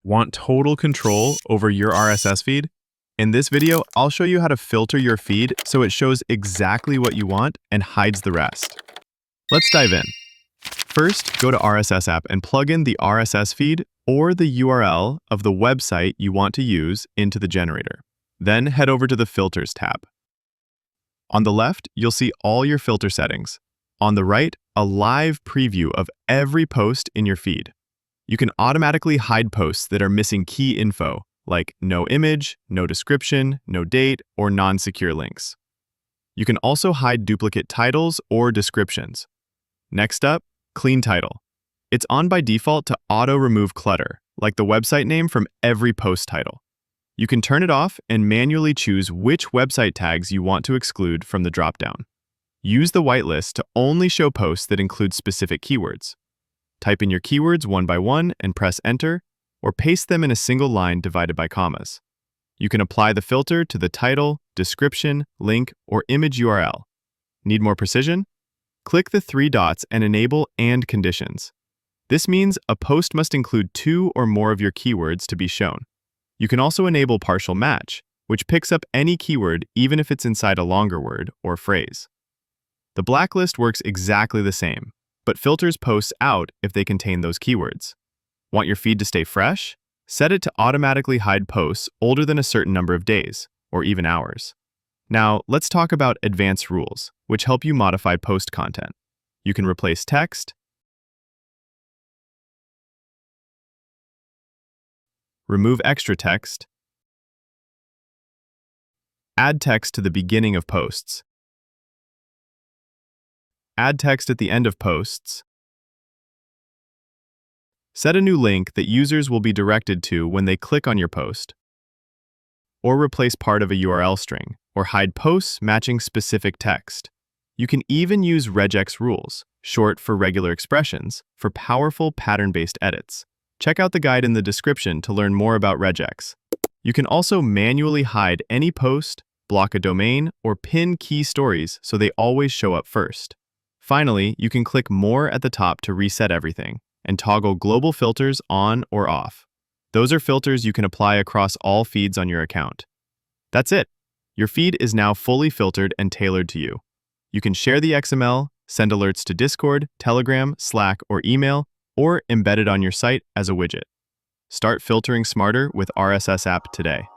Want total control over your RSS feed? In this video, I'll show you how to filter your feed so it shows exactly what you want and hides the rest. Let's dive in. First, go to RSS.app and plug in the RSS feed or the URL of the website you want to use into the generator. Then head over to the Filters tab. On the left, you'll see all your filter settings. On the right, a live preview of every post in your feed. You can automatically hide posts that are missing key info, like no image, no description, no date, or non-secure links. You can also hide duplicate titles or descriptions. Next up, clean title. It's on by default to auto-remove clutter, like the website name from every post title. You can turn it off and manually choose which website tags you want to exclude from the dropdown. Use the whitelist to only show posts that include specific keywords. Type in your keywords one by one and press enter, or paste them in a single line divided by commas. You can apply the filter to the title, description, link, or image URL. Need more precision? Click the three dots and enable "and conditions." This means a post must include 2 or more of your keywords to be shown. You can also enable partial match, which picks up any keyword even if it's inside a longer word or phrase. The blacklist works exactly the same, but filters posts out if they contain those keywords. Want your feed to stay fresh? Set it to automatically hide posts older than a certain number of days, or even hours. Now, let's talk about advanced rules, which help you modify post content. You can replace text, remove extra text, add text to the beginning of posts, add text at the end of posts, set a new link that users will be directed to when they click on your post, or replace part of a URL string, or hide posts matching specific text. You can even use regex rules, short for regular expressions, for powerful pattern-based edits. Check out the guide in the description to learn more about regex. You can also manually hide any post, block a domain, or pin key stories so they always show up first. Finally, you can click More at the top to reset everything, and toggle global filters on or off. Those are filters you can apply across all feeds on your account. That's it. Your feed is now fully filtered and tailored to you. You can share the XML, send alerts to Discord, Telegram, Slack, or email, or embed it on your site as a widget. Start filtering smarter with RSS app today.